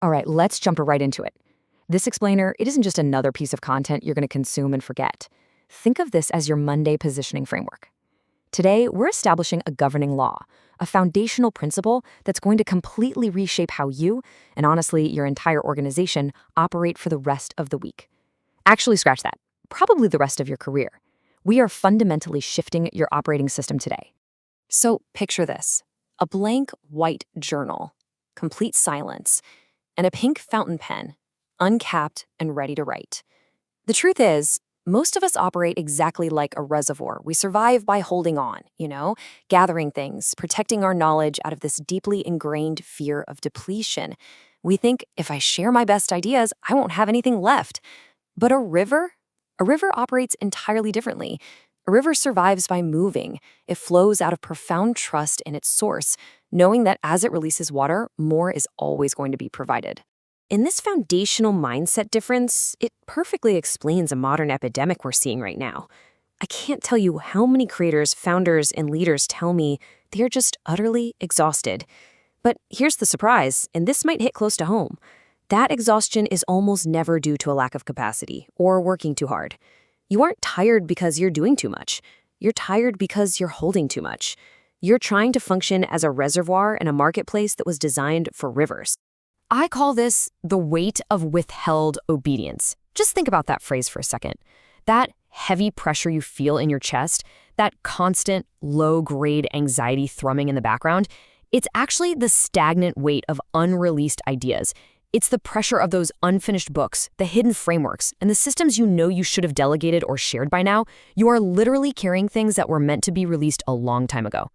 All right, let's jump right into it. This explainer, it isn't just another piece of content you're going to consume and forget. Think of this as your Monday positioning framework. Today, we're establishing a governing law, a foundational principle that's going to completely reshape how you, and honestly, your entire organization, operate for the rest of the week. Actually, scratch that. Probably the rest of your career. We are fundamentally shifting your operating system today. So picture this: a blank white journal, complete silence, and a pink fountain pen, uncapped and ready to write. The truth is, most of us operate exactly like a reservoir. We survive by holding on, gathering things, protecting our knowledge out of this deeply ingrained fear of depletion. We think if I share my best ideas, I won't have anything left. But a river? A river operates entirely differently. A river survives by moving. It flows out of profound trust in its source, knowing that as it releases water, more is always going to be provided. In this foundational mindset difference, it perfectly explains a modern epidemic we're seeing right now. I can't tell you how many creators, founders, and leaders tell me they are just utterly exhausted. But here's the surprise, and this might hit close to home. That exhaustion is almost never due to a lack of capacity or working too hard. You aren't tired because you're doing too much. You're tired because you're holding too much. You're trying to function as a reservoir in a marketplace that was designed for rivers. I call this the weight of withheld obedience. Just think about that phrase for a second. That heavy pressure you feel in your chest, that constant low-grade anxiety thrumming in the background, it's actually the stagnant weight of unreleased ideas. It's the pressure of those unfinished books, the hidden frameworks, and the systems you know you should have delegated or shared by now. You are literally carrying things that were meant to be released a long time ago.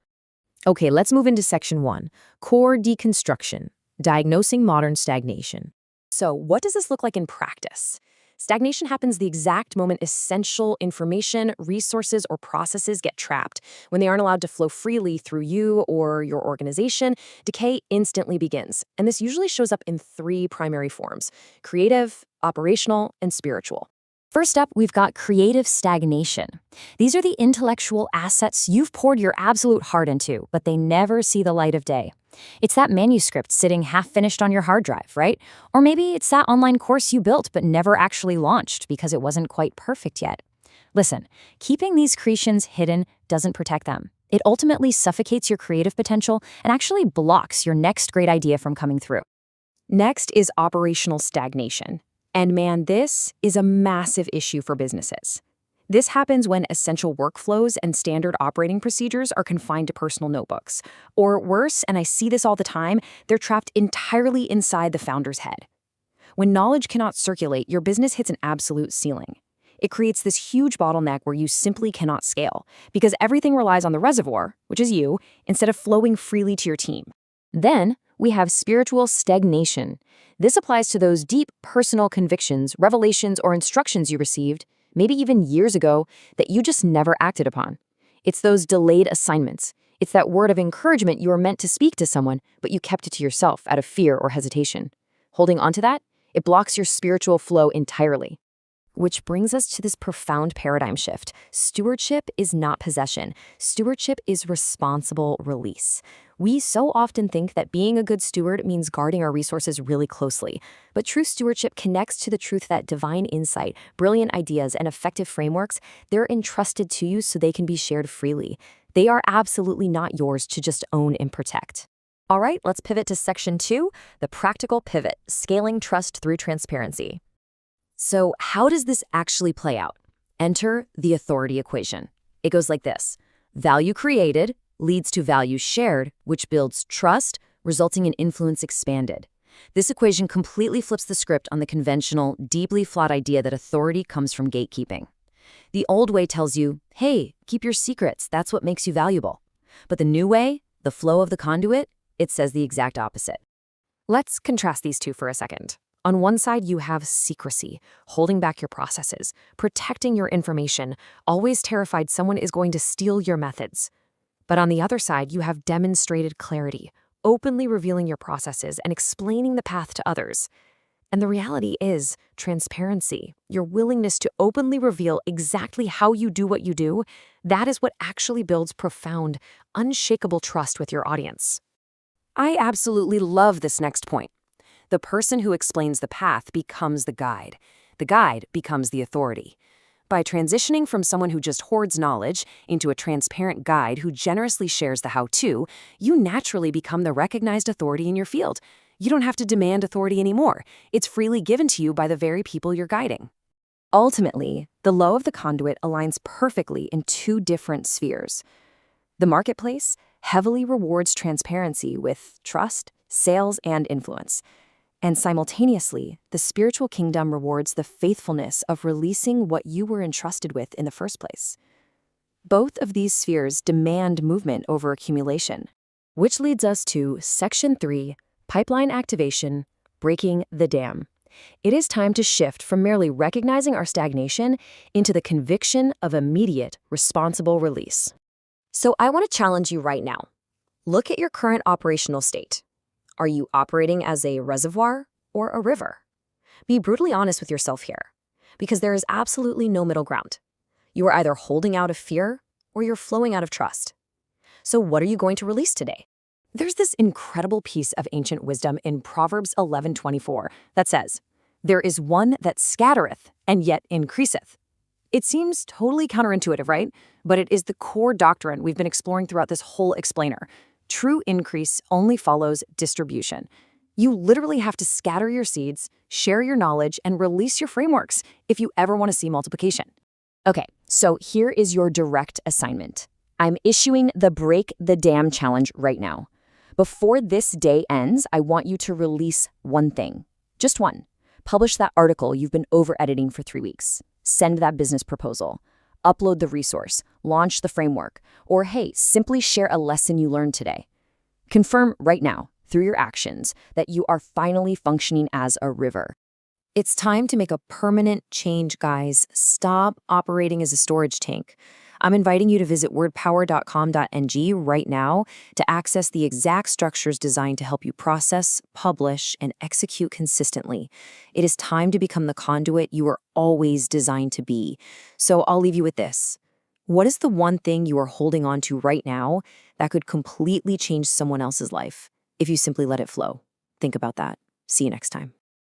Okay, let's move into section 1, core deconstruction. Diagnosing modern stagnation. So, what does this look like in practice? Stagnation happens the exact moment essential information, resources, or processes get trapped. When they aren't allowed to flow freely through you or your organization, decay instantly begins. And this usually shows up in 3 primary forms: creative, operational, and spiritual. First up, we've got creative stagnation. These are the intellectual assets you've poured your absolute heart into, but they never see the light of day. It's that manuscript sitting half-finished on your hard drive, right? Or maybe it's that online course you built but never actually launched because it wasn't quite perfect yet. Listen, keeping these creations hidden doesn't protect them. It ultimately suffocates your creative potential and actually blocks your next great idea from coming through. Next is operational stagnation. And man, this is a massive issue for businesses. This happens when essential workflows and standard operating procedures are confined to personal notebooks. Or worse, and I see this all the time, they're trapped entirely inside the founder's head. When knowledge cannot circulate, your business hits an absolute ceiling. It creates this huge bottleneck where you simply cannot scale, because everything relies on the reservoir, which is you, instead of flowing freely to your team. Then, we have spiritual stagnation. This applies to those deep personal convictions, revelations, or instructions you received, maybe even years ago, that you just never acted upon. It's those delayed assignments. It's that word of encouragement you were meant to speak to someone, but you kept it to yourself out of fear or hesitation. Holding onto that, it blocks your spiritual flow entirely. Which brings us to this profound paradigm shift. Stewardship is not possession. Stewardship is responsible release. We so often think that being a good steward means guarding our resources really closely. But true stewardship connects to the truth that divine insight, brilliant ideas, and effective frameworks, they're entrusted to you so they can be shared freely. They are absolutely not yours to just own and protect. All right, let's pivot to section 2, the practical pivot, scaling trust through transparency. So how does this actually play out? Enter the authority equation. It goes like this. Value created leads to value shared, which builds trust, resulting in influence expanded. This equation completely flips the script on the conventional, deeply flawed idea that authority comes from gatekeeping. The old way tells you, hey, keep your secrets, that's what makes you valuable. But the new way, the flow of the conduit, it says the exact opposite. Let's contrast these two for a second. On one side, you have secrecy, holding back your processes, protecting your information, always terrified someone is going to steal your methods. But on the other side, you have demonstrated clarity, openly revealing your processes and explaining the path to others. And the reality is transparency, your willingness to openly reveal exactly how you do what you do, that is what actually builds profound, unshakable trust with your audience. I absolutely love this next point. The person who explains the path becomes the guide. The guide becomes the authority. By transitioning from someone who just hoards knowledge into a transparent guide who generously shares the how-to, you naturally become the recognized authority in your field. You don't have to demand authority anymore. It's freely given to you by the very people you're guiding. Ultimately, the law of the conduit aligns perfectly in two different spheres. The marketplace heavily rewards transparency with trust, sales, and influence. And simultaneously, the spiritual kingdom rewards the faithfulness of releasing what you were entrusted with in the first place. Both of these spheres demand movement over accumulation, which leads us to Section 3, Pipeline Activation, Breaking the Dam. It is time to shift from merely recognizing our stagnation into the conviction of immediate, responsible release. So I want to challenge you right now. Look at your current operational state. Are you operating as a reservoir or a river? Be brutally honest with yourself here, because there is absolutely no middle ground. You are either holding out of fear or you're flowing out of trust. So what are you going to release today? There's this incredible piece of ancient wisdom in Proverbs 11:24 that says, "There is one that scattereth and yet increaseth." It seems totally counterintuitive, right? But it is the core doctrine we've been exploring throughout this whole explainer. True increase only follows distribution. You literally have to scatter your seeds, share your knowledge, and release your frameworks if you ever want to see multiplication. Okay, so here is your direct assignment. I'm issuing the Break the Dam challenge right now. Before this day ends, I want you to release one thing. Just one. Publish that article you've been over-editing for 3 weeks. Send that business proposal. Upload the resource, launch the framework, or hey, simply share a lesson you learned today. Confirm right now, through your actions, that you are finally functioning as a river. It's time to make a permanent change, guys. Stop operating as a storage tank. I'm inviting you to visit wordpower.com.ng right now to access the exact structures designed to help you process, publish, and execute consistently. It is time to become the conduit you were always designed to be. So I'll leave you with this. What is the one thing you are holding on to right now that could completely change someone else's life if you simply let it flow? Think about that. See you next time.